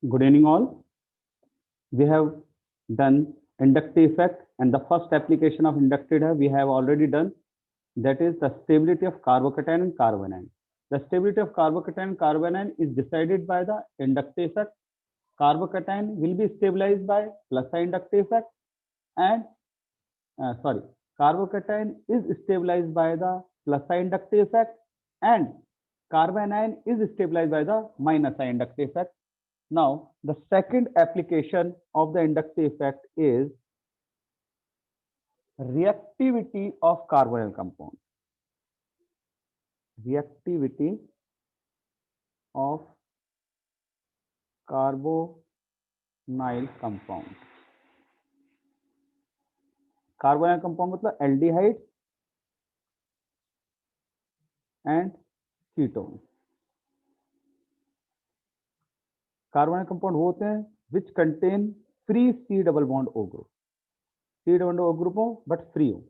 Good evening, all. We have done inductive effect, and the first application of inductive we have already done. That is the stability of carbocation and carbanion. The stability of carbocation and carbanion is decided by the inductive effect. Carbocation will be stabilized by plus sign inductive effect, and carbocation is stabilized by the plus sign inductive effect, and carbanion is stabilized by the minus sign inductive effect. Now, the second application of the inductive effect is reactivity of carbonyl compound. Reactivity of carbonyl compound. Carbonyl compound मतलब aldehyde and ketone. Carbonyl compound वो होते हैं which contain free C double bond O group. C double bond O group हो but free हो.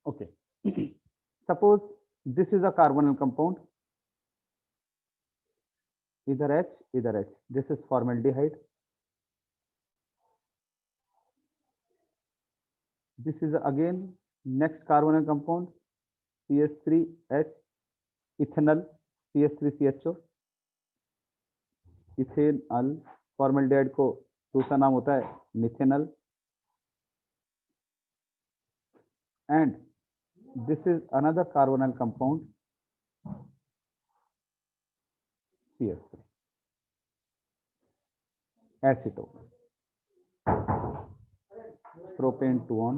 Okay. Suppose this is a carbonyl compound. Either H, either H. This is formaldehyde. This is again next carbonyl compound, CH3H, ethanol, CH3CHO. Ethanol, formaldehyde को दूसरा नाम होता है methanol. And this is another carbonyl compound, CH3, acetone. Propane 2 on,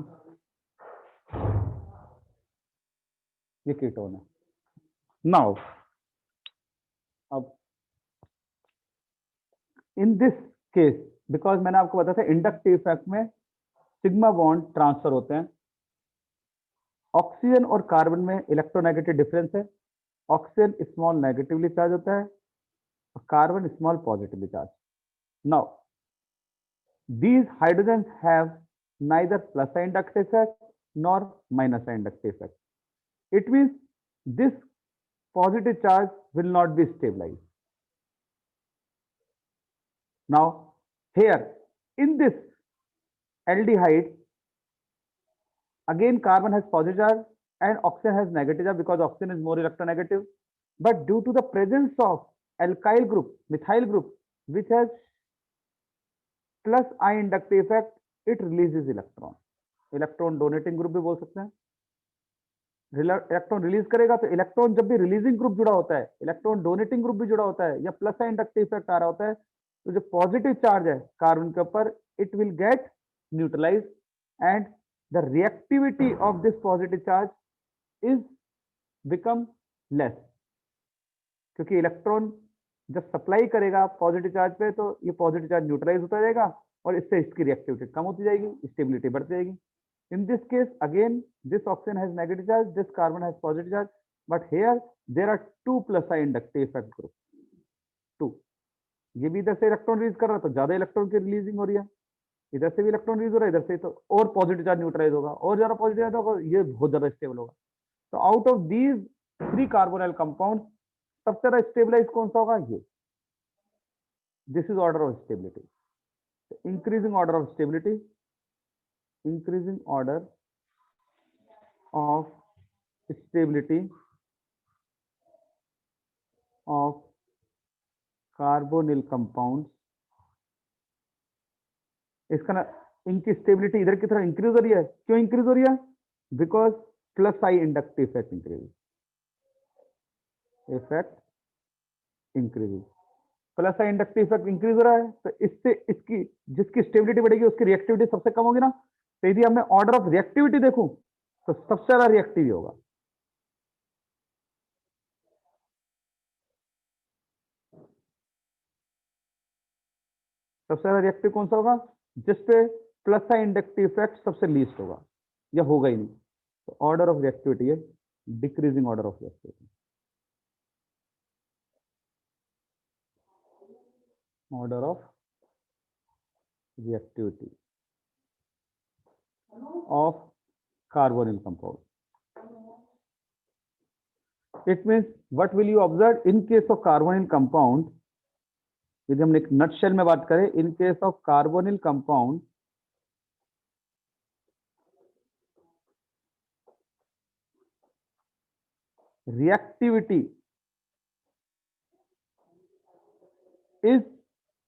ये ketone है. Now, अब in this case, because मैंने आपको बताया था इंडक्टिव इफेक्ट में सिग्मा बॉन्ड ट्रांसफर होते हैं. ऑक्सीजन और कार्बन में इलेक्ट्रोनेगेटिव डिफरेंस है. ऑक्सीजन स्मॉल नेगेटिवली चार्ज होता है और carbon small positively charge. Now these hydrogens have neither plus sign inductive effect nor minus sign inductive effect. It means this positive charge will not be stabilized. Now here in this aldehyde, again carbon has positive charge and oxygen has negative charge because oxygen is more electronegative. But due to the presence of alkyl group, methyl group, which has plus I inductive effect, it releases electron. Electron donating group भी बोल सकते हैं. Electron release करेगा तो electron जब भी releasing group जुड़ा होता है, इलेक्ट्रॉन डोनेटिंग ग्रुप भी जुड़ा होता है या प्लस इंडक्टिव इफेक्ट आ रहा होता है, तो जो पॉजिटिव चार्ज है कार्बन के ऊपर it will get neutralize and the reactivity of this positive charge is become less. क्योंकि इलेक्ट्रॉन जब सप्लाई करेगा पॉजिटिव चार्ज पे तो ये पॉजिटिव चार्ज न्यूट्रलाइज होता जाएगा और इससे इसकी रिएक्टिविटी कम होती जाएगी, स्टेबिलिटी बढ़ती जाएगी. In this case, again, this oxygen has negative charge, this carbon has positive charge, but here there are two plus I inductive effect group. 2. ये भी इधर से इलेक्ट्रॉन रिलीज कर रहा है तो ज्यादा इलेक्ट्रॉन की रिलीजिंग हो रही है, इधर से भी इलेक्ट्रॉन रिलीज हो रहा है, इधर से तो और पॉजिटिव चार्ज न्यूट्रलाइज होगा और ज्यादा पॉजिटिव चार्ज होगा, ये बहुत ज्यादा स्टेबल होगा. तो out of these 3 carbonyl compound सबसे ज्यादा स्टेबलाइज कौन सा होगा? ये. This is order of stability. Increasing order of stability, increasing order of stability of carbonyl compounds. इसका ना इनकी स्टेबिलिटी इधर की तरफ इंक्रीज हो रही है. क्यों इंक्रीज हो रही है? Because plus I inductive effect increase. Effect increase, plus I inductive effect increase हो रहा है तो इससे इसकी जिसकी स्टेबिलिटी बढ़ेगी उसकी रिएक्टिविटी सबसे कम होगी ना. तो यदि मैं ऑर्डर ऑफ रिएक्टिविटी देखूं तो सबसे ज्यादा रिएक्टिव होगा. सबसे ज्यादा रिएक्टिव कौन सा होगा? जिसपे प्लस साइन इंडक्टिव इफेक्ट सबसे लीस्ट होगा या होगा ही नहीं. तो ऑर्डर ऑफ रिएक्टिविटी है decreasing order of reactivity. Order of reactivity of carbonyl compound. It means what will you observe in case of carbonyl compound? यदि हम एक नटशेल में बात करें, in case of carbonyl compound reactivity is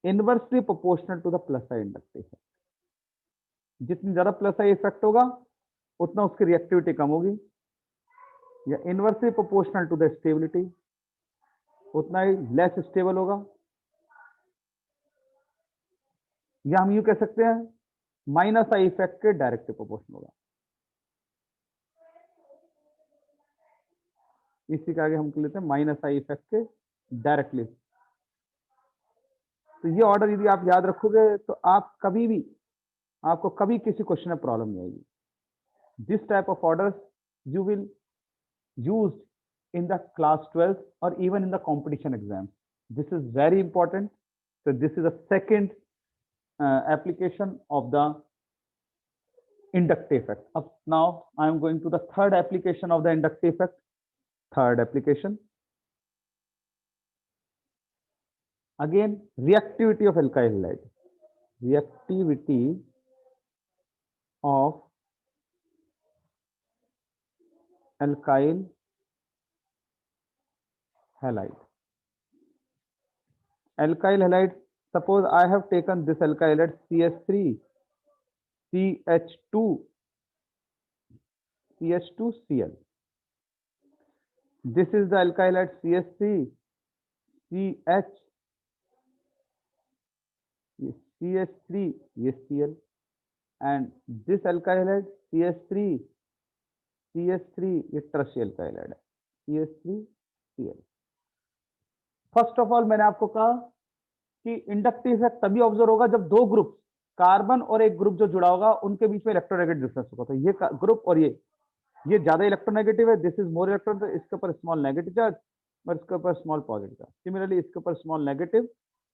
inversely proportional to the plus I inductive effect. जितनी ज्यादा plus I effect होगा उतना उसकी रिएक्टिविटी कम होगी, या inversely proportional to the stability, उतना ही लेस स्टेबल होगा, या हम यूं कह सकते हैं माइनस आई इफेक्ट के डायरेक्टली प्रोपोर्शनल होगा। इसी के आगे हम लेते हैं माइनस आई इफेक्ट के डायरेक्टली। तो ये ऑर्डर यदि आप याद रखोगे तो आपको कभी किसी क्वेश्चन में प्रॉब्लम नहीं आएगी। This type of orders you will use in the class 12 or even in the competition exam. This is very important. So this is the second application of the inductive effect. Now I am going to the third application of the inductive effect. Third application, again, reactivity of alkyl halide. Reactivity of alkyl halide. Alkyl halide, suppose I have taken this alkyl halide CH3 CH2Cl. This is the alkyl halide CH3 CH3 Cl, and this alkyl halide CH3 ये tertiary alkyl halide है CH3Cl. First of all मैंने आपको कहा कि inductive effect तभी observe होगा जब दो ग्रुप, कार्बन और एक ग्रुप जो जुड़ा होगा, उनके बीच में इलेक्ट्रोनेगेटिव डिफरेंस होगा। तो ये ग्रुप और ये ज्यादा इलेक्ट्रोनेगेटिव है, दिस इज मोर इलेक्ट्रॉन, तो इसके ऊपर स्मॉल नेगेटिव चार्ज और इसके ऊपर स्मॉल पॉजिटिव चार्ज। सिमिलरली इसके ऊपर स्मॉल नेगेटिव,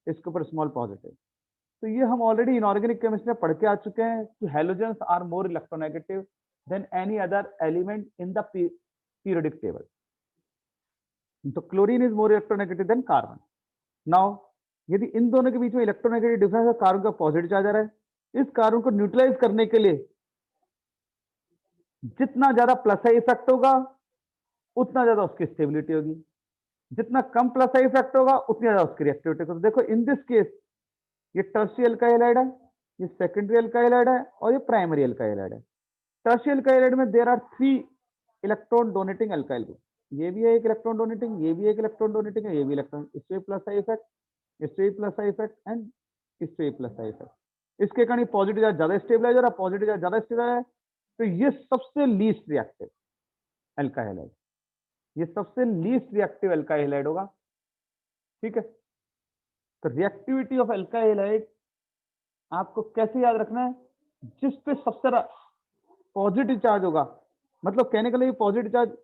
इसके ऊपर स्मॉल पॉजिटिव। तो ये हम ऑलरेडी इनऑर्गेनिक केमिस्ट्री में पढ़ के आ चुके हैं कि halogens are more electronegative than any other element in the periodic table. तो chlorine is more electronegative than carbon. Now यदि इन दोनों के बीच में इलेक्ट्रोनेगेटिव डिफरेंस है, कार्बन का पॉजिटिव चार्ज आ रहा है, इस कार्बन को न्यूट्रलाइज करने के लिए जितना ज्यादा प्लस आई इफेक्ट होगा उतना ज्यादा उसकी स्टेबिलिटी होगी, जितना कम प्लस आई इफेक्ट होगा उतनी ज्यादा उसकी रिएक्टिविटी होगी। तो देखो इन दिस केस ये टर्शियरी अल्काइल हैलाइड है, ये सेकेंडरी अल्काइल हैलाइड है और ये प्राइमरी अल्काइल हैलाइड है। टर्शियरी अल्काइल हैलाइड में there are 3 electron donating alkyl group, ये भी है एक इलेक्ट्रॉन डोनेटिंग, ये भी एक इलेक्ट्रॉन डोनेटिंग है, ये भी इलेक्ट्रॉन, इससे प्लस आई इफेक्ट, इससे प्लस आई इफेक्ट एंड इससे प्लस आई इफेक्ट। इसके कारण पॉजिटिव चार्ज ज्यादा स्टेबलाइज हो रहा है, पॉजिटिव चार्ज ज्यादा स्टेबलाइज है। तो ये सबसे लीस्ट रिएक्टिव अल्काइल हैलाइड, ये सबसे लीस्ट रिएक्टिव अल्काइल हैलाइड होगा। ठीक है, तो रिएक्टिविटी ऑफ अल्काइल हैलाइड आपको कैसे याद रखना है, जिस पे सबसे पॉजिटिव चार्ज होगा, मतलब कहने के लिए पॉजिटिव चार्ज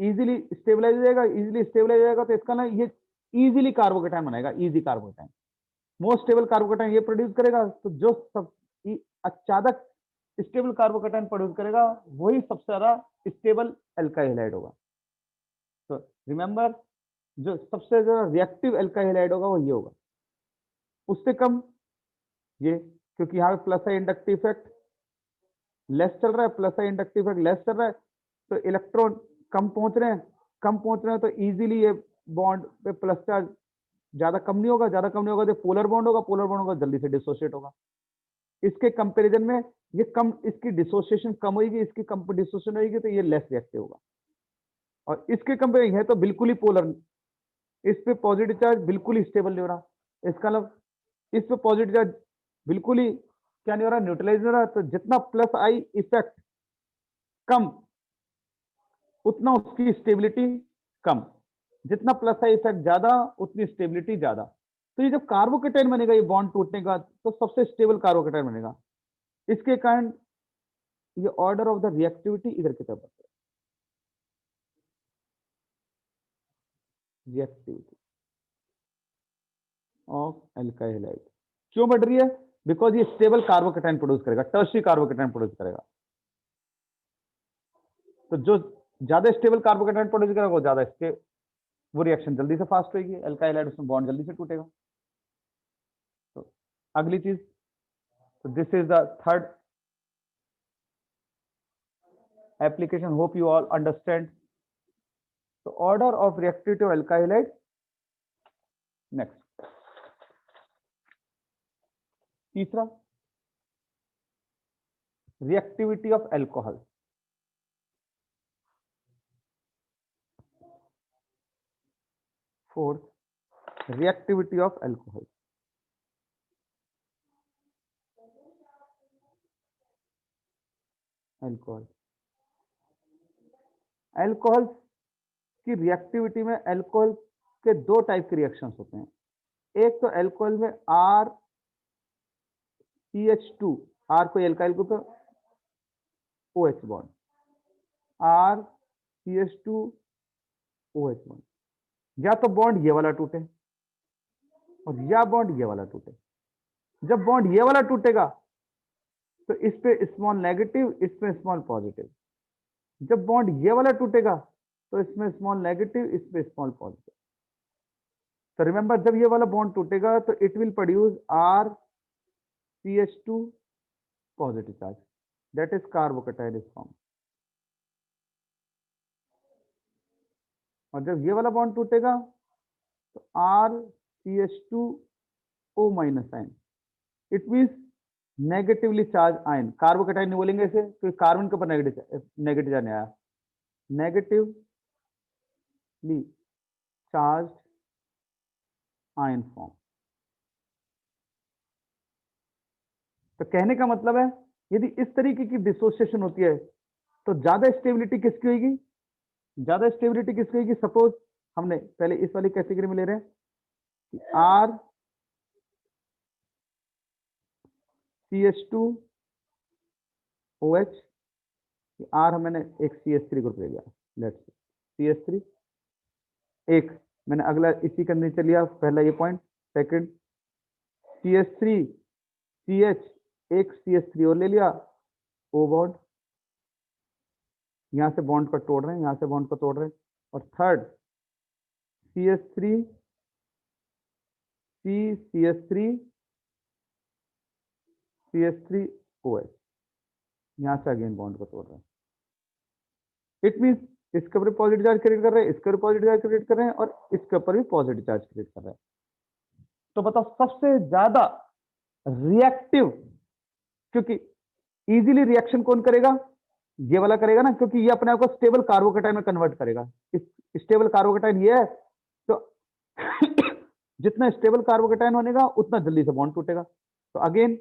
इजीली स्टेबलाइज हो जाएगा, इजीली स्टेबलाइज हो जाएगा, तो इसका ना ये इजीली कार्बोकेटायन बनाएगा, easy carbocation, most stable carbocation ये प्रोड्यूस करेगा। तो जो सब ज्यादा स्टेबल कार्बोकेटायन प्रोड्यूस करेगा वही सबसे ज्यादा स्टेबल अल्काइल हैलाइड होगा। तो रिमेंबर, जो सबसे ज्यादा रिएक्टिव अल्काइल हैलाइड होगा वो ये होगा, उससे कम ये, क्योंकि यहाँ पे plus I inductive effect less चल रहा है, plus I inductive effect less चल रहा है, तो इलेक्ट्रॉन कम पहुंच रहे हैं, तो इजीली ये बॉन्ड पे प्लस चार्ज ज्यादा कम नहीं होगा, ज्यादा कम नहीं होगा तो पोलर बॉन्ड होगा, जल्दी से डिसोशिएट होगा। इसके कंपैरिजन में ये कम, इसकी डिसोसिएशन कम होगी, इसकी कम डिसोसिएशन होगी, तो ये लेस रिएक्टिव होगा। और इसके कंपेयर है तो बिल्कुल ही पोलर, इस पे पॉजिटिव चार्ज बिल्कुल ही स्टेबल नहीं हो रहा, इसका मतलब इस पे पॉजिटिव चार्ज बिल्कुल ही क्या नहीं हो रहा, न्यूट्रलाइज हो रहा। तो जितना प्लस आई इफेक्ट कम उतना उसकी स्टेबिलिटी कम, जितना प्लस आई इफेक्ट ज्यादा उतनी स्टेबिलिटी ज्यादा। तो ये जब कार्बोकेटायन बनेगा, ये बॉन्ड टूटने का, तो सबसे स्टेबल कार्बोकेटायन बनेगा। इसके कारण ये ऑर्डर ऑफ द रिएक्टिविटी इधर की तरफ बढ़ता है, रिएक्टिविटी ऑफ अल्काइल हैलाइड क्यों बढ़ रही है, बिकॉज ये स्टेबल कार्बोकेटायन प्रोड्यूस करेगा, टर्शियरी कार्बोकेटायन प्रोड्यूस करेगा। तो जो ज्यादा स्टेबल कार्बोकेटायन प्रोड्यूस करेगा वो ज्यादा इसके वो रिएक्शन जल्दी से फास्ट होगी, अल्काइल हैलाइड उसमें बॉन्ड जल्दी से टूटेगा। अगली चीज, तो this is the third application. Hope you all understand. So order of reactivity of alkyl halide. Next, तीसरा, reactivity of alcohol. Fourth, reactivity of alcohol. Alcohol की रिएक्टिविटी में अल्कोहल के दो टाइप के रिएक्शंस होते हैं. एक तो अल्कोहल में आर CH2, आर कोई एल्काइल ग्रुप है, OH bond, R CH2 OH bond, या तो बॉन्ड ये वाला टूटे और या बॉन्ड ये वाला टूटे. जब बॉन्ड ये वाला टूटेगा तो इस पे स्मॉल नेगेटिव, इस पे स्मॉल पॉजिटिव. जब बॉन्ड ये वाला टूटेगा तो इसमें स्मॉल नेगेटिव, इस पे स्मॉल पॉजिटिव. तो रिमेंबर, जब ये वाला बॉन्ड टूटेगा तो it will produce R CH2 positive charge, that is carbocation is form. और जब ये वाला बॉन्ड टूटेगा तो R CH2O minus ion, it means negatively charge ion. Carbocation नहीं बोलेंगे इसे क्योंकि कार्बन के ऊपर नेगेटिव चार्ज नहीं आया. Negatively charge ion form. तो कहने का मतलब है, यदि इस तरीके की डिसोसिएशन होती है तो ज्यादा स्टेबिलिटी किसकी होगी? ज्यादा स्टेबिलिटी किसकी होगी? सपोज हमने पहले इस वाली कैटेगरी में ले रहे हैं कि आर CH2 OH, आर मैंने एक CH3 ग्रुप ले लिया, लेट्स CH3. एक मैंने अगला इसी के अंदर लिया, पहला ये पॉइंट. सेकंड CH3 CH, एक CH3 और ले लिया, O बॉन्ड, यहां से बॉन्ड को तोड़ रहे हैं, यहां से बॉन्ड को तोड़ रहे हैं. और third CH3 CH3 CH3 OH, यहां से अगेन बॉन्ड को तोड़ रहे हैं. इट मींस इसके ऊपर पॉजिटिव चार्ज क्रिएट कर रहे हैं, इसके ऊपर पॉजिटिव चार्ज क्रिएट कर रहे हैं और इसके ऊपर भी पॉजिटिव चार्ज क्रिएट कर रहे हैं. तो बताओ सबसे ज्यादा रिएक्टिव, क्योंकि इजीली रिएक्शन कौन करेगा? ये वाला करेगा ना, क्योंकि ये अपने आप को स्टेबल कार्बोकेटाइन में कन्वर्ट करेगा. स्टेबल कार्बोकेटाइन ये है, तो जितना स्टेबल कार्बोकेटाइन होनेगा उतना जल्दी से बॉन्ड टूटेगा. तो अगेन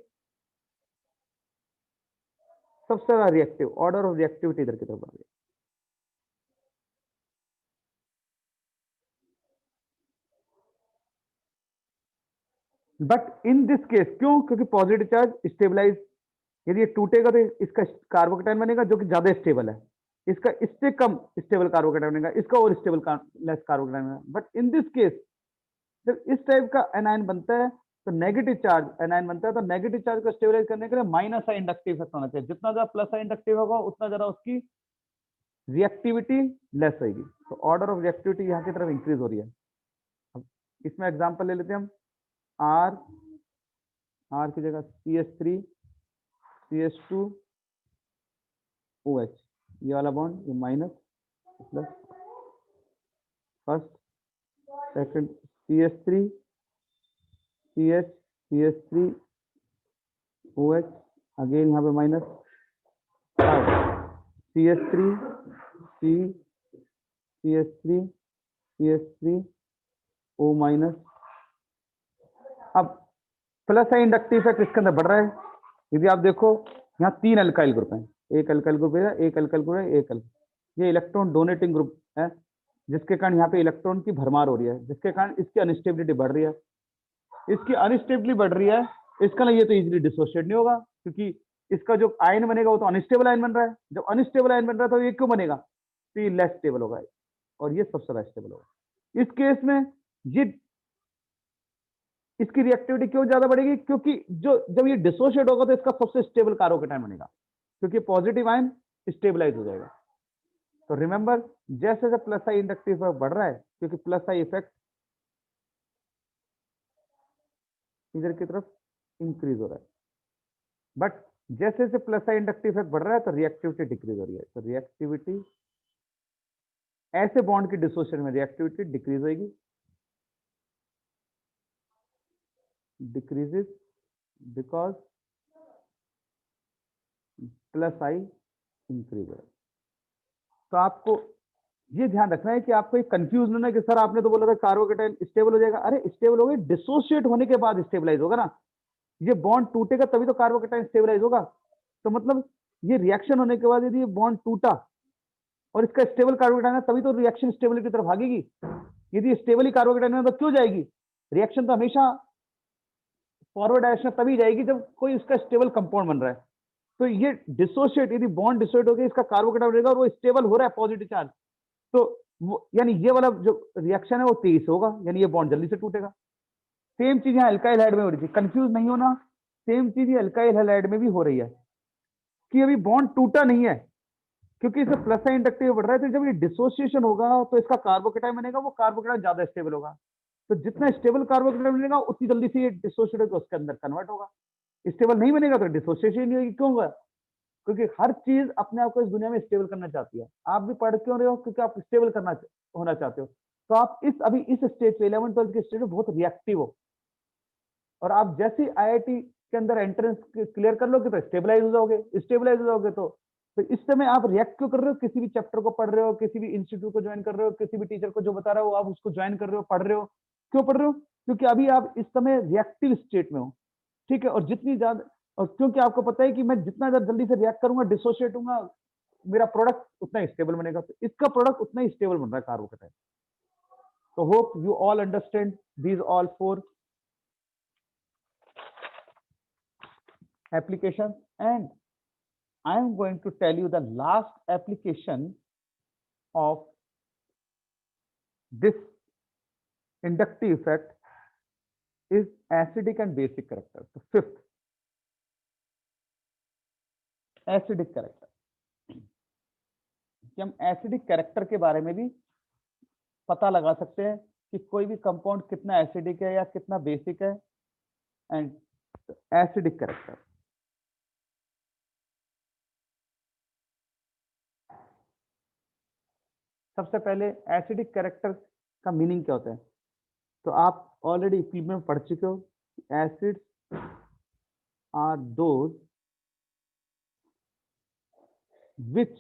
सबसे ज्यादा रिएक्टिव, ऑर्डर ऑफ रिएक्टिविटी इधर की तरफ बढ़ गई. बट इन दिस केस क्यों? क्योंकि पॉजिटिव चार्ज स्टेबलाइज, यदि ये टूटेगा तो इसका कार्बोकेटाइन बनेगा जो कि ज्यादा स्टेबल है, इसका इससे कम स्टेबल कार्बोकेटाइन बनेगा, इसका और स्टेबल लेस कार्बोकेटाइन बनेगा. बट इन दिस केस जब इस टाइप का एनायन बनता है तो नेगेटिव चार्ज एनायन बनता है, तो नेगेटिव चार्ज को स्टेबलाइज करने के लिए माइनस आई इंडक्टिव इफेक्ट होना चाहिए. जितना ज्यादा प्लस आई इंडक्टिव होगा उतना ज्यादा उसकी रिएक्टिविटी लेस होगी. तो ऑर्डर ऑफ रिएक्टिविटी यहाँ की तरफ इंक्रीज हो रही है. अब इसमें एग्जांपल ले लेते हैं हम. आर की जगह CH3 CH2 OH, ये वाला बॉन्ड, ये minus plus, first second CH3 CH CH3 OH, again यहाँ पे minus, CH3 C CH3 CH3 O minus. अब प्लस है इंडक्टिव इफेक्ट इसके अंदर बढ़ रहा है. यदि आप देखो यहाँ तीन अल्काइल ग्रुप हैं, एक अल्काइल ग्रुप है, एक अल्काइल ग्रुप है, एक ये इलेक्ट्रॉन डोनेटिंग ग्रुप है, जिसके कारण यहाँ पे इलेक्ट्रॉन की भरमार हो रही है, जिसके कारण इसकी अनस्टेबिलिटी बढ़ रही है. इसकी अनस्टेबिलिटी बढ़ रही है, इसका ना ये तो इजीली डिसोशिएट नहीं होगा, क्योंकि इसका जो आयन बनेगा वो तो अनस्टेबल आयन बन रहा है. जब अनस्टेबल आयन बन रहा है तो ये क्यों बनेगा? तो ये लेस स्टेबल होगा और ये सबसे ज्यादा स्टेबल होगा. इस केस में ये इसकी रिएक्टिविटी क्यों ज्यादा बढ़ेगी? क्योंकि जब ये डिसोशिएट होगा तो इसका सबसे स्टेबल कार्बोकेटाइन बनेगा, क्योंकि पॉजिटिव आयन स्टेबलाइज हो जाएगा. तो रिमेंबर, जैसे जैसे प्लस आई इंडक्टिव इफेक्ट बढ़ रहा है, क्योंकि प्लस आई इफेक्ट इधर की तरफ इंक्रीज हो रहा है, बट जैसे जैसे प्लस साइन इंडक्टिव इफेक्ट बढ़ रहा है तो रिएक्टिविटी डिक्रीज हो रही है। तो रिएक्टिविटी, ऐसे बॉन्ड की डिसोसिएशन में रिएक्टिविटी डिक्रीज होगी, decreases because plus I increase है। तो आपको ये ध्यान रखना है कि आपको एक कंफ्यूज ना कि सर आपने तो बोला था कार्बोकेटाइन स्टेबल हो जाएगा। अरे स्टेबल हो गई, डिसोशिएट होने के बाद स्टेबलाइज होगा ना। ये बॉन्ड टूटेगा तभी तो कार्बोकेटाइन स्टेबलाइज होगा। तो मतलब ये रिएक्शन होने के बाद यदि ये बॉन्ड टूटा और इसका स्टेबल कार्बोकेटाइन है तभी तो रिएक्शन स्टेबिलिटी की तरफ भागेगी। यदि स्टेबल ही कार्बोकेटाइन है तो क्यों जाएगी? रिएक्शन तो हमेशा फॉरवर्ड डायरेक्शन तभी जाएगी जब कोई इसका स्टेबल कंपाउंड बन रहा है। तो ये डिसोशिएट, यदि बॉन्ड डिसोशिएट हो गया, इसका कार्बोकेटाइन रहेगा और वो स्टेबल हो रहा है पॉजिटिव चार्ज, तो वो यानी ये वाला जो रिएक्शन है वो तेज होगा, यानी ये बॉन्ड जल्दी से टूटेगा। सेम चीज यहाँ अल्काइल हाइड में हो रही थी, कंफ्यूज नहीं होना। सेम चीज ये अल्काइल हाइड में भी हो रही है कि अभी बॉन्ड टूटा नहीं है क्योंकि इसे प्लस साइन इंडक्टिव बढ़ रहा है। तो जब ये डिसोसिएशन होगा तो इसका कार्बोकेटाइन बनेगा, वो कार्बोकेटाइन ज्यादा स्टेबल होगा। तो जितना स्टेबल कार्बोकेटाइन बनेगा उतनी जल्दी से ये डिसोसिएट होकर उसके अंदर कन्वर्ट होगा। स्टेबल नहीं बनेगा तो डिसोसिएशन नहीं होगी। क्यों होगा? क्योंकि हर चीज अपने आप को इस दुनिया में स्टेबल करना चाहती है। आप भी पढ़ क्यों रहे हो? क्योंकि आप स्टेबल होना चाहते हो। तो आप अभी इस स्टेज पे 11 12 के स्टेज में बहुत रिएक्टिव हो, और आप जैसे ही आईआईटी के अंदर एंट्रेंस क्लियर कर लोगे तो स्टेबलाइज हो जाओगे। स्टेबलाइज हो जाओगे तो इस समय आप रिएक्ट क्यों कर रहे हो? किसी भी चैप्टर को पढ़ रहे हो, किसी भी इंस्टीट्यूट को ज्वाइन कर रहे हो, किसी भी टीचर को जो बता रहा हो आप उसको ज्वाइन कर रहे हो, पढ़ रहे हो। क्यों पढ़ रहे हो? क्योंकि अभी आप इस समय रिएक्टिव स्टेट में हो, ठीक है। और जितनी ज्यादा, और क्योंकि आपको पता है कि मैं जितना ज्यादा जल्दी से रिएक्ट करूंगा, डिसोशिएट होऊंगा, मेरा प्रोडक्ट उतना ही स्टेबल बनेगा। तो इसका प्रोडक्ट उतना ही स्टेबल बन रहा है कार्बोकेटाइन। तो hope you all understand these all 4 applications, and I am going to tell you the last application of this inductive effect is acidic and basic character. So fifth, acidic character. कि हम acidic character के बारे में भी पता लगा सकते हैं कि कोई भी कंपाउंड कितना एसिडिक है या कितना बेसिक है। एंड एसिडिक कैरेक्टर, सबसे पहले एसिडिक कैरेक्टर का मीनिंग क्या होता है? तो आप ऑलरेडी फील्ड में पढ़ चुके हो। Acids are those which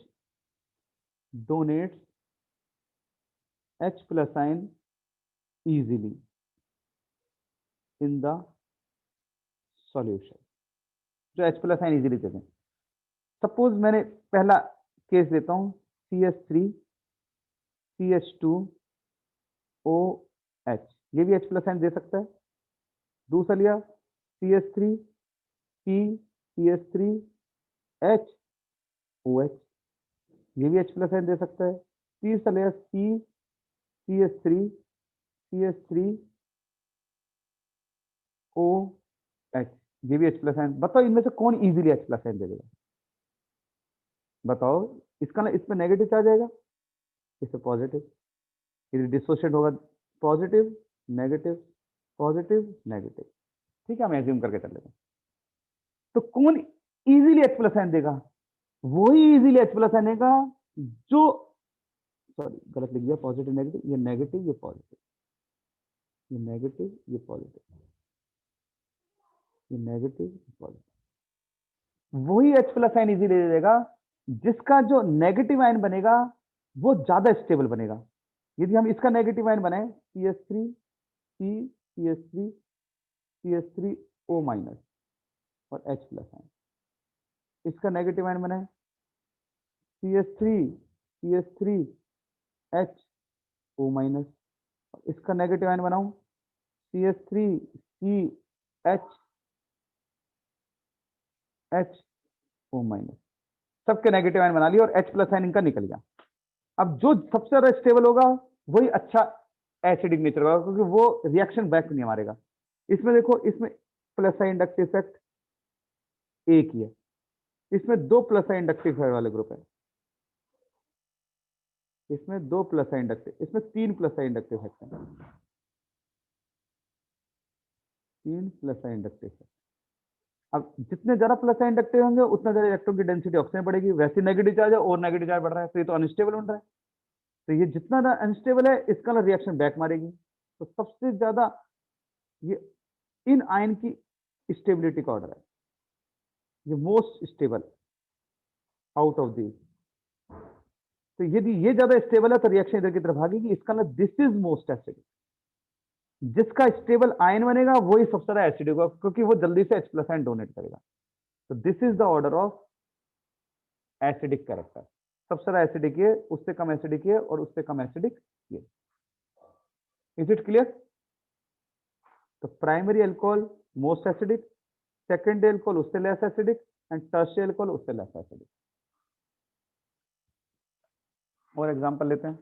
donates H plus ion easily in the solution। जो H plus ion easily देते हैं। सपोज मैंने पहला केस देता हूं, CH3 CH2OH, ये भी H plus ion दे सकता है। दूसरा लिया CH3 P CH3HOH, ये भी H plus ion दे सकता है। तीसरा लिया C CH3 CH3OH, ये भी H plus ion। बताओ इनमें से कौन इजीली H plus ion दे देगा? बताओ। इसमें नेगेटिव चार्ज आएगा, इसमें पॉजिटिव। यदि डिसोशिएट होगा पॉजिटिव नेगेटिव पॉजिटिव नेगेटिव, ठीक है, हम एज्यूम करके चल लेंगे। तो कौन इजीली H plus ion देगा? वही इजीली H plus ion देगा जो, सॉरी गलत लिख दिया, पॉजिटिव नेगेटिव, ये नेगेटिव ये पॉजिटिव, ये नेगेटिव ये पॉजिटिव, ये नेगेटिव पॉजिटिव। वही H plus ion इजीली दे देगा जिसका जो नेगेटिव आयन बनेगा वो ज्यादा स्टेबल बनेगा। यदि हम इसका नेगेटिव आयन बनाए CH3 C CH3 CH3O minus और H प्लस आयन, इसका नेगेटिव आयन बनाए CH3 CH3HO माइनस, और इसका नेगेटिव आयन बनाऊं CH3CHO माइनस। सबके नेगेटिव आयन बना लिया और H प्लस आयन इनका निकल गया। अब जो सबसे ज्यादा स्टेबल होगा वही अच्छा एसिडिक नेचर होगा, क्योंकि वो रिएक्शन बैक नहीं मारेगा। इसमें देखो, इसमें प्लस साइन इंडक्टिव इफेक्ट एक ही है, इसमें दो प्लस साइन इंडक्टिव इफेक्ट वाले ग्रुप है, इसमें दो प्लस साइन इंडक्टिव, इसमें तीन प्लस साइन इंडक्टिव इफेक्ट है, तीन प्लस साइन इंडक्टिव इफेक्ट। अब जितने ज्यादा प्लस साइन इंडक्टिव होंगे उतना ज्यादा इलेक्ट्रॉन की डेंसिटी ऑक्सीजन बढ़ेगी, वैसे नेगेटिव चार्ज है और नेगेटिव चार्ज बढ़ रहा है, तो ये तो अनस्टेबल बन रहा है। तो ये जितना अनस्टेबल है इसका रिएक्शन बैक मारेगी। तो सबसे ज्यादा ये इन आयन की स्टेबिलिटी का ऑर्डर है, ये most stable out of the. तो यदि ये ज्यादा स्टेबल है तो रिएक्शन इधर की तरफ भागेगी, इसका मतलब दिस इज मोस्ट एसिडिक। जिसका स्टेबल आयन बनेगा वही सबसे ज्यादा एसिडिक होगा, क्योंकि वो जल्दी से H+ आयन डोनेट करेगा। तो this is the order of acidic character. सबसे ज्यादा एसिडिक ये, उससे कम एसिडिक ये, और उससे कम एसिडिक ये। Is it clear? तो primary alcohol most acidic, secondary alcohol उससे less acidic, and tertiary alcohol उससे लेस एसिडिक। और एग्जांपल लेते हैं,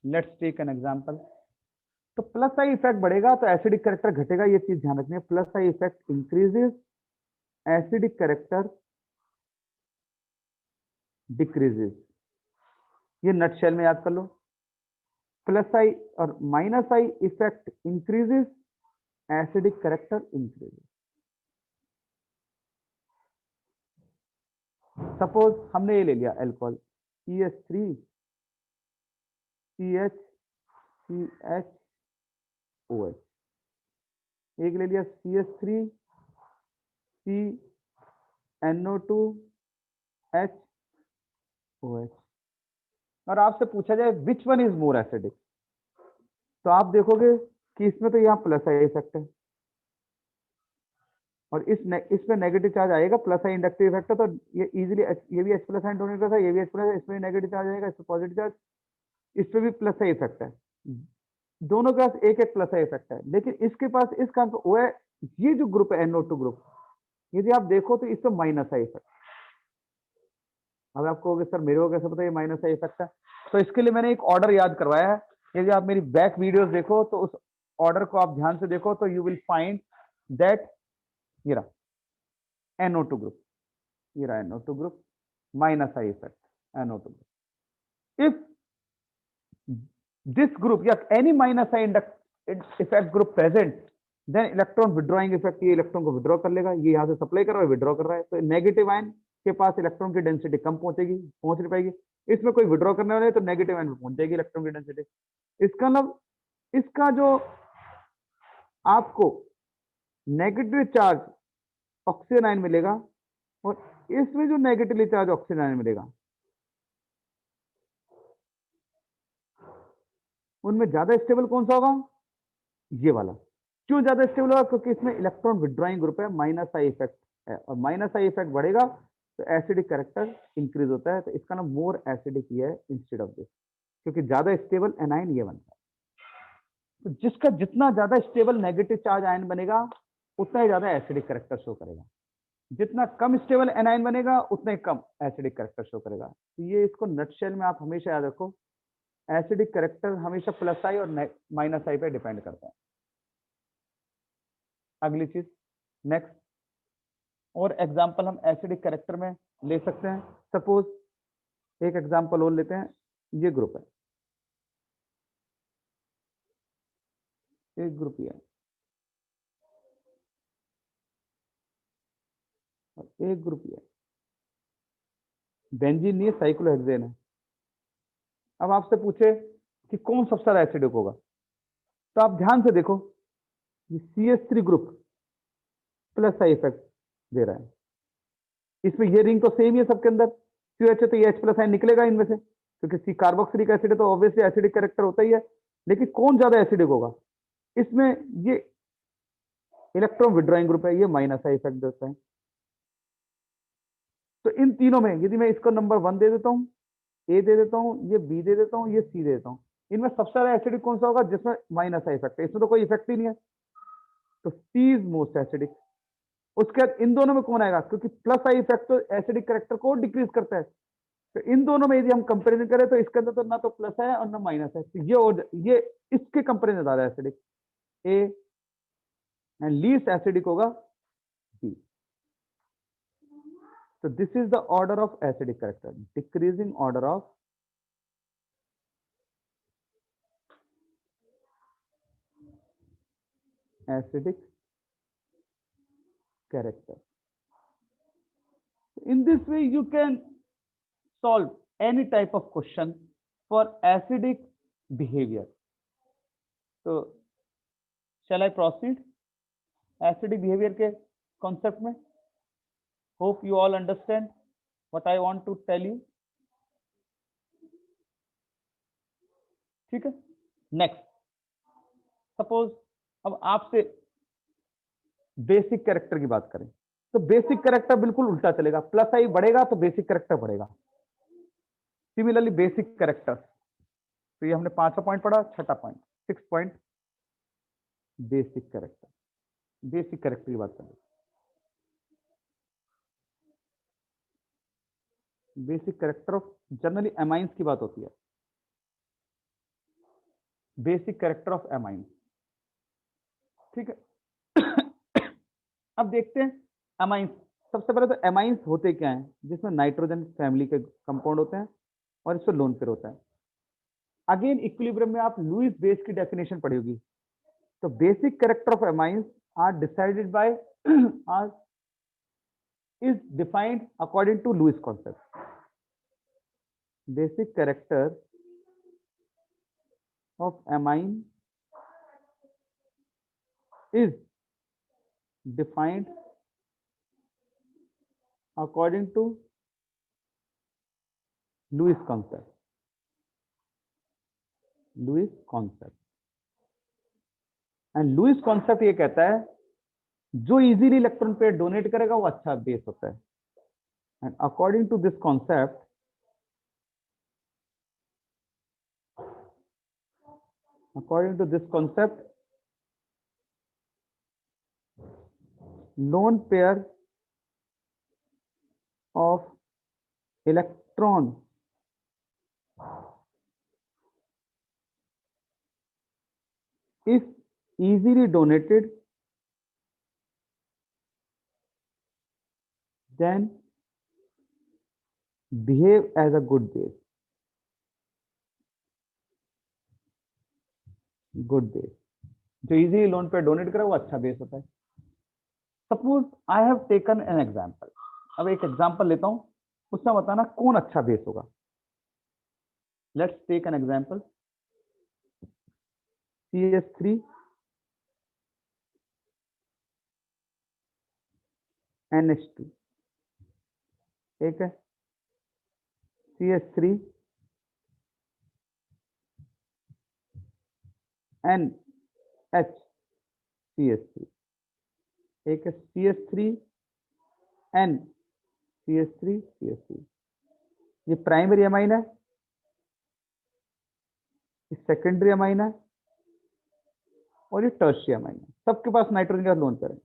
लेट्स टेक एन एग्जांपल। तो प्लस आई इफेक्ट बढ़ेगा तो एसिडिक कैरेक्टर घटेगा, ये चीज ध्यान रखनी है। Plus I effect increases, acidic character decreases. ये नटशेल में याद कर लो। प्लस आई और minus I effect increases, acidic character increases. Suppose हमने ये ले लिया अल्कोहल CH3 CH CHOH, एक ले लिया CH3 CnO2HOH, और आपसे पूछा जाए which one is more acidic, तो आप देखोगे कि इसमें तो यहाँ प्लस आई इफेक्ट है और इसमें नेगेटिव चार्ज आएगा। प्लस आई इंडक्टिव इफेक्ट है, तो ये इजीली ये भी H+ आयन डोनेट करता है, ये भी H+, इसमें नेगेटिव चार्ज आएगा, इसमें पॉजिटिव चार्ज, इस पे भी प्लस आई इफेक्ट है। दोनों के पास एक एक प्लस आई इफेक्ट है, लेकिन इसके पास इस काम को वो है, ये जो ग्रुप है NO2 ग्रुप, यदि आप देखो तो इसमें माइनस आई इफेक्ट। अब आपको कहोगे सर मेरे को कैसे पता ये माइनस आई इफेक्ट है? तो इसके लिए मैंने एक ऑर्डर याद करवाया है। यदि आप मेरी बैक वीडियोस देखो तो उस ऑर्डर को आप ध्यान से देखो तो यू विल फाइंड दैट ये रहा NO2 ग्रुप, ये रहा NO2 group, minus I effect NO2 group. If this group या any minus sign effect group present, then electron withdrawing effect, ये इलेक्ट्रॉन को विड्रॉ कर लेगा, ये यहाँ से सप्लाई कर रहा है विड्रॉ कर रहा है, तो नेगेटिव आयन के पास इलेक्ट्रॉन की डेंसिटी कम पहुंचेगी, पहुंच नहीं पाएगी। इसमें कोई विड्रॉ करने वाले तो नेगेटिव आयन पे पहुंच जाएगी इलेक्ट्रॉन की डेंसिटी। इसका मतलब इसका जो आपको नेगेटिव चार्ज ऑक्सीजन आयन मिलेगा और इसमें जो नेगेटिवली चार्ज ऑक्सीजन आयन मिलेगा, उनमें ज्यादा स्टेबल कौन सा होगा? ये वाला। क्यों ज्यादा स्टेबल होगा? क्योंकि इसमें इलेक्ट्रॉन विड्रॉइंग ग्रुप है, माइनस आई इफेक्ट है, और माइनस आई इफेक्ट बढ़ेगा तो एसिडिक कैरेक्टर इंक्रीज होता है। तो इसका नाम मोर एसिडिक ही है इंस्टेड ऑफ दिस, क्योंकि ज्यादा स्टेबल एनाइन ये बनता है। तो जिसका जितना ज्यादा स्टेबल नेगेटिव चार्ज आयन बनेगा उतना ही ज्यादा एसिडिक कैरेक्टर शो करेगा, जितना कम स्टेबल एनाइन बनेगा उतना ही कम एसिडिक कैरेक्टर शो करेगा। तो ये इसको नटशेल में आप हमेशा याद रखो, एसिडिक कैरेक्टर हमेशा प्लस आई और माइनस आई पे डिपेंड करता है। अगली चीज नेक्स्ट, और एग्जांपल हम एसिडिक कैरेक्टर में ले सकते हैं। सपोज एक एग्जांपल और लेते हैं, ये ग्रुप है, एक ग्रुप ये है और एक ग्रुप ये है, बेंजीन नहीं है, साइक्लोहेक्सेन है। अब आपसे पूछे कि कौन सबसे ज्यादा एसिडिक होगा, तो आप ध्यान से देखो, ये CH3 group plus I effect दे रहा है, इसमें ये रिंग तो सेम ही है सबके अंदर, CH है तो ये H+ आयन निकलेगा इनमें से, क्योंकि सी कार्बोक्सिलिक एसिड है तो ऑब्वियसली एसिडिक कैरेक्टर होता ही है। लेकिन कौन ज्यादा एसिडिक होगा? इसमें ये इलेक्ट्रॉन विड्रॉइंग ग्रुप है, ये माइनस आई इफेक्ट देता है। तो इन तीनों में यदि मैं इसको नंबर 1 दे देता हूँ, ए दे देता हूँ, ये बी दे देता हूँ, ये सी दे देता हूँ, इनमें सबसे ज्यादा एसिडिक कौन सा होगा? जिसमें माइनस आई इफेक्ट है, इसमें तो कोई इफेक्ट ही नहीं है, तो सी इज मोस्ट एसिडिक। उसके बाद इन दोनों में कौन आएगा? क्योंकि प्लस आई इफेक्ट तो एसिडिक कैरेक्टर को डिक्रीज करता है, तो इन दोनों में यदि हम कंपेरिजन करें तो इसके अंदर तो ना तो प्लस है और ना माइनस है, तो ये और ये इसके कंपेरिजन ज्यादा acidic A, and least acidic होगा B. So this is the order of acidic character, decreasing order of acidic character. In this way, you can solve any type of question for acidic behavior. So, shall I proceed? Acidic behavior के concept में. Hope you all understand what I want to tell you. ठीक है. Next, suppose अब आपसे basic character की बात करें तो बेसिक कैरेक्टर बिल्कुल उल्टा चलेगा. प्लस आई बढ़ेगा तो बेसिक कैरेक्टर बढ़ेगा. सिमिलरली बेसिक कैरेक्टर, तो ये हमने 5वां पॉइंट पढ़ा. छठा point, 6 point, basic character. Basic character की बात करें, basic character of generally amines की बात होती है. Basic character of amines. ठीक है. अब देखते हैं एमाइंस. सबसे पहले तो एमाइंस होते क्या हैं, जिसमें नाइट्रोजन फैमिली के कंपाउंड होते हैं और इसमें लोन पेयर होता है. अगेन इक्विलिब्रियम में आप लुईस बेस की डेफिनेशन पढ़ी होगी. तो basic character of amines are decided by are is defined according to Lewis concept. Basic character of amine is defined according to Lewis concept. Lewis concept. And Lewis concept ये कहता है जो easily electron pair donate करेगा वो अच्छा base होता है. And according to this concept, lone pair of electron if easily donated then behave as a good base. Good base. जो इजीली लोन पे डोनेट करे वो अच्छा बेस होता है. Suppose I have taken an example. अब एक एग्जांपल लेता हूं, उसमें बताना कौन अच्छा बेस होगा. Let's take an example. CH3 NH2. एक है CH3 NHCH3. एक है CH3 NCH3CH3. ये प्राइमरी अमाइन है, ये सेकेंडरी अमाइन है और ये टर्शियरी अमाइन है. सबके पास नाइट्रोजन का लोन पेयर है.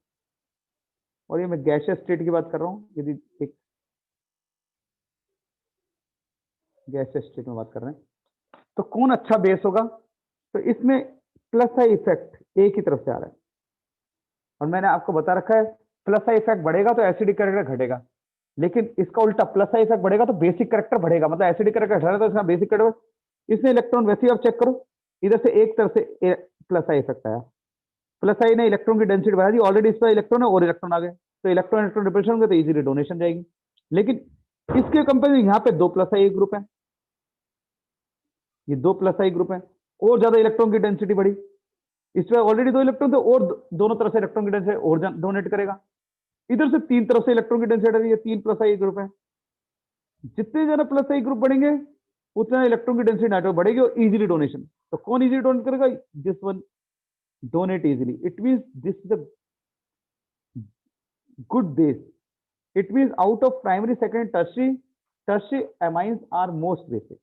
और ये मैं गैसियस स्टेट की बात कर रहा हूं. यदि एक गैसियस स्टेट में बात कर रहे हैं तो कौन अच्छा बेस होगा. तो इसमें प्लस आई इफेक्ट एक ही तरफ से आ रहा है और मैंने आपको बता रखा है प्लस आई इफेक्ट बढ़ेगा तो एसिडिक कैरेक्टर घटेगा. लेकिन इसका उल्टा, प्लस आई इफेक्ट बढ़ेगा तो बेसिक कैरेक्टर बढ़ेगा. मतलब एसिडिक कैरेक्टर घट रहा है तो इसमें बेसिक कैरेक्टर. इसमें इलेक्ट्रॉन वैसे ही आप चेक करो, इधर से एक तरफ से प्लस आई इफेक्ट आया. प्लस आई ने इलेक्ट्रॉन की डेंसिटी बढ़ा दी. ऑलरेडी इस पर इलेक्ट्रॉन है और इलेक्ट्रॉन आ गए तो इलेक्ट्रॉन इलेक्ट्रॉन रिपल्शन होंगे तो इजीली डोनेशन जाएगी. लेकिन इसके कंपेरिजन यहाँ पे 2 प्लस आई ग्रुप है, ये 2 प्लस आई ग्रुप है और ज्यादा इलेक्ट्रॉन की डेंसिटी बढ़ी. इसमें ऑलरेडी 2 इलेक्ट्रॉन थे और दोनों तरफ से इलेक्ट्रॉन की डेंसिटी और डोनेट करेगा. इधर से 3 तरफ से इलेक्ट्रॉन की डेंसिटी, ये 3 प्लस आई ग्रुप है. जितने ज्यादा प्लस आई ग्रुप बढ़ेंगे उतना इलेक्ट्रॉन की डेंसिटी नेटवर्क बढ़ेगी और इजीली डोनेशन. तो कौन इजीली डोनेट करेगा? This one donate easily. It means this is a good base. It means out of primary, secondary, tertiary amines are most basic.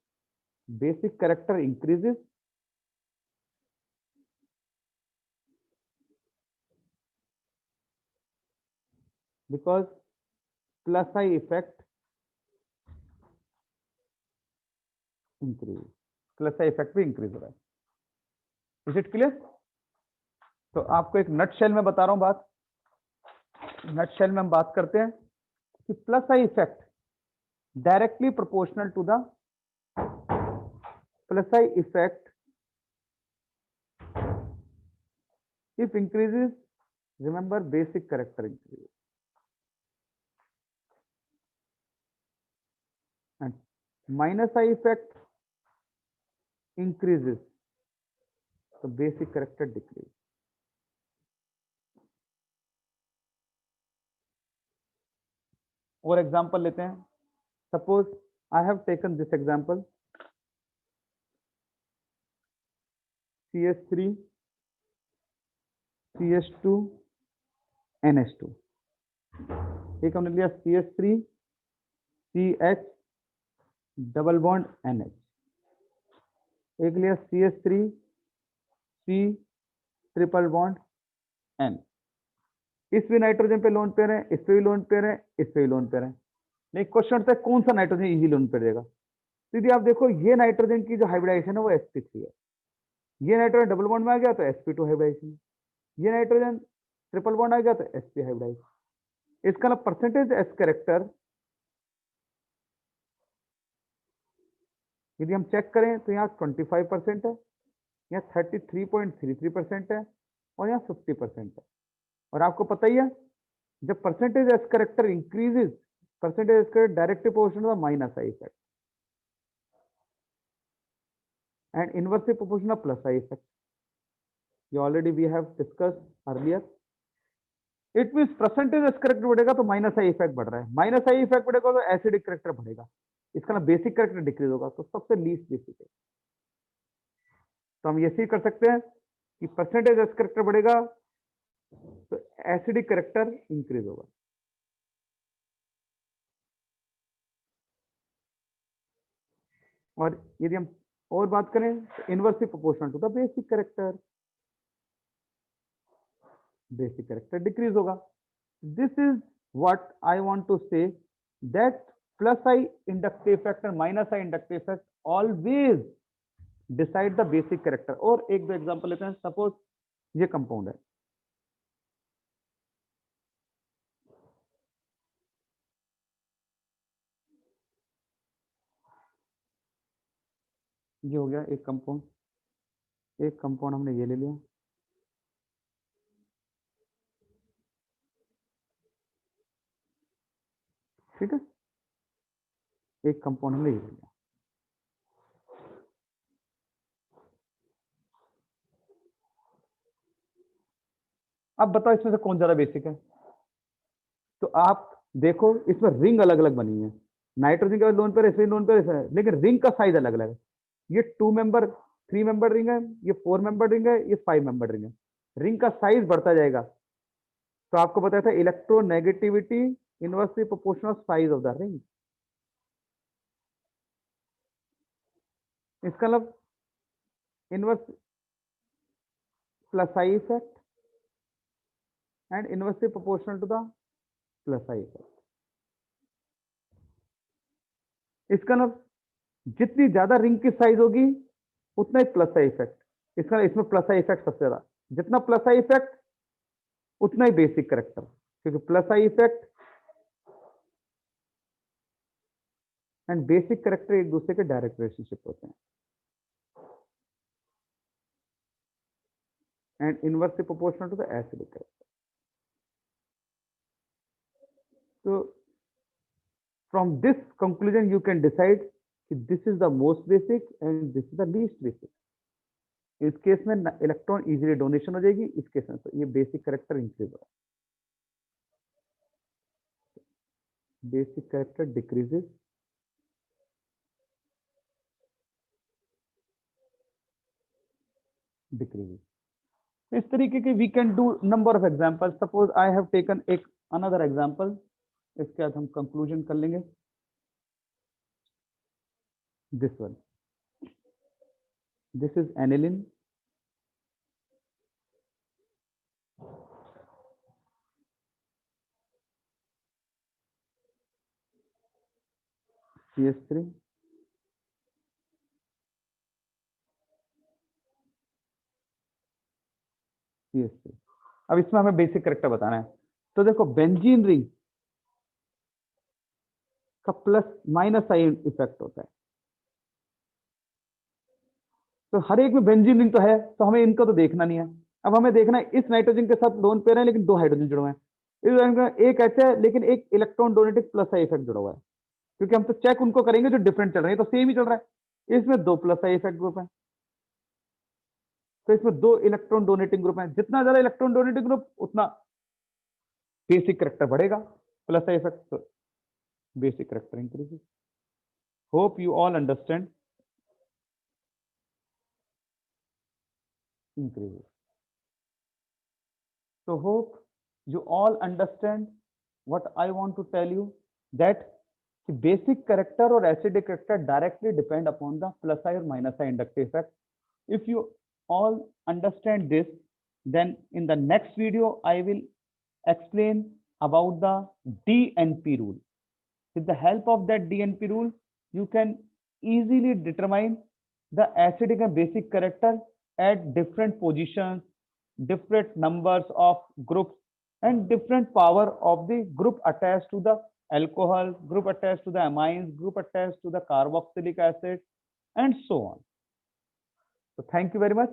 Basic character increases because plus I effect increase. Plus I effect भी increase हो रहा है. Is it clear? तो आपको एक नट shell में बता रहा हूं बात. नट शेल में हम बात करते हैं कि plus I effect directly proportional to the plus I effect if increases, remember basic character increases. minus I effect increases, so basic character decrease. और एग्जांपल लेते हैं. Suppose I have taken this example, CH3 CH2 NH2. एक हमने लिया CH3 CH double bond NH, एक लिया CH3 C triple bond N. इस भी नाइट्रोजन पे लोन पेयर है, इस पे भी लोन पेयर है, इस पे भी लोन पेयर है. नहीं, क्वेश्चन उठता है कौन सा नाइट्रोजन इजी लोन पेयर देगा. यदि आप देखो ये नाइट्रोजन की जो हाइब्रिडाइजेशन है वो sp3 है. ये नाइट्रोजन डबल बॉन्ड में आ गया तो sp2 हाइब्रिडाइजेशन. ये नाइट्रोजन ट्रिपल बॉन्ड आ गया तो sp हाइब्रिडाइजेशन. इसका परसेंटेज एस कैरेक्टर यदि हम चेक करें तो यहाँ 25% है, यहाँ 33.33% है और यहाँ 50% है. और आपको पता ही है जब percentage S character increases, percentage S character directly proportional to minus I effect and inversely proportional plus I effect. You already we have discussed earlier. It means percentage S corrector बढ़ेगा तो minus I effect बढ़ रहा है, minus I effect बढ़ेगा तो acidic character बढ़ेगा. इसका ना बेसिक कैरेक्टर डिक्रीज होगा, तो सबसे लीस्ट बेसिक है. तो हम ये सी कर सकते हैं कि परसेंटेज एस कैरेक्टर बढ़ेगा तो एसिडिक कैरेक्टर इंक्रीज होगा. और यदि हम और बात करें तो inversely proportional to the basic character, basic character decrease होगा. This is what I want to say, that plus I inductive effect और minus I inductive effect always decide the basic character. और एक दो एग्जांपल लेते हैं. Suppose ये compound है, ये हो गया एक कंपाउंड, एक कंपाउंड हमने ये ले लिया, ठीक है, एक कंपाउंड हमने ये ले लिया. अब बताओ इसमें से कौन ज्यादा बेसिक है. तो आप देखो इसमें रिंग अलग अलग बनी है, नाइट्रोजन के लोन पर ऐसे लोन पर ऐसे, लेकिन रिंग का साइज अलग अलग है. ये 2 मेंबर 3 मेंबर रिंग है, ये 4 मेंबर रिंग है, ये 5 मेंबर रिंग है. रिंग का साइज बढ़ता जाएगा. तो आपको बताया था electronegativity inversely proportional size of the ring. इसका मतलब inverse plus I effect and inversely proportional to the plus I effect. इसका मतलब जितनी ज्यादा रिंग की साइज होगी उतना ही प्लस आई इफेक्ट. इसका इसमें प्लस आई इफेक्ट सबसे ज्यादा, जितना प्लस आई इफेक्ट उतना ही बेसिक कैरेक्टर, क्योंकि plus I effect and basic character एक दूसरे के डायरेक्ट रिलेशनशिप होते हैं. And inversely proportional to the acidic character. So from this conclusion you can decide this is the most basic and this is the least basic. इस case में electron easily donation हो जाएगी, इस case में तो ये बेसिक कैरेक्टर इंक्रीज होगा, basic character decreases, decreases. इस तरीके के we can do number of example. Suppose I have taken एक अनदर एग्जांपल, इसके बाद हम कंक्लूजन कर लेंगे. This one, this is aniline, CH3 CH3. अब इसमें हमें बेसिक कैरेक्टर बताना है. तो देखो बेंजीन रिंग का प्लस माइनस आई इफेक्ट होता है. तो हर एक में बेंजीन रिंग तो है, तो हमें इनका तो देखना नहीं है. अब हमें देखना है इस नाइट्रोजन के साथ लोन पेयर है लेकिन 2 हाइड्रोजन जुड़े हुए हैं. एक एच है लेकिन एक electron donating plus I effect जुड़ा हुआ है. क्योंकि हम तो चेक उनको करेंगे जो डिफरेंट चल रहे हैं, तो सेम ही चल रहा है। इसमें 2 प्लस आई इफेक्ट ग्रुप है, तो इसमें 2 इलेक्ट्रॉन डोनेटिंग ग्रुप है। जितना ज्यादा इलेक्ट्रॉन डोनेटिंग ग्रुप उतना बेसिक करेक्टर बढ़ेगा, plus I effect basic character increases. Hope you all understand increases. So hope you all understand what I want to tell you, that the basic character or acidic character directly depend upon the plus I or minus I inductive effect. If you all understand this, then in the next video I will explain about the DNP rule. With the help of that DNP rule, you can easily determine the acidic and basic character at different positions, different numbers of groups, and different power of the group attached to the alcohol, group attached to the amines, group attached to the carboxylic acid, and so on. So thank you very much.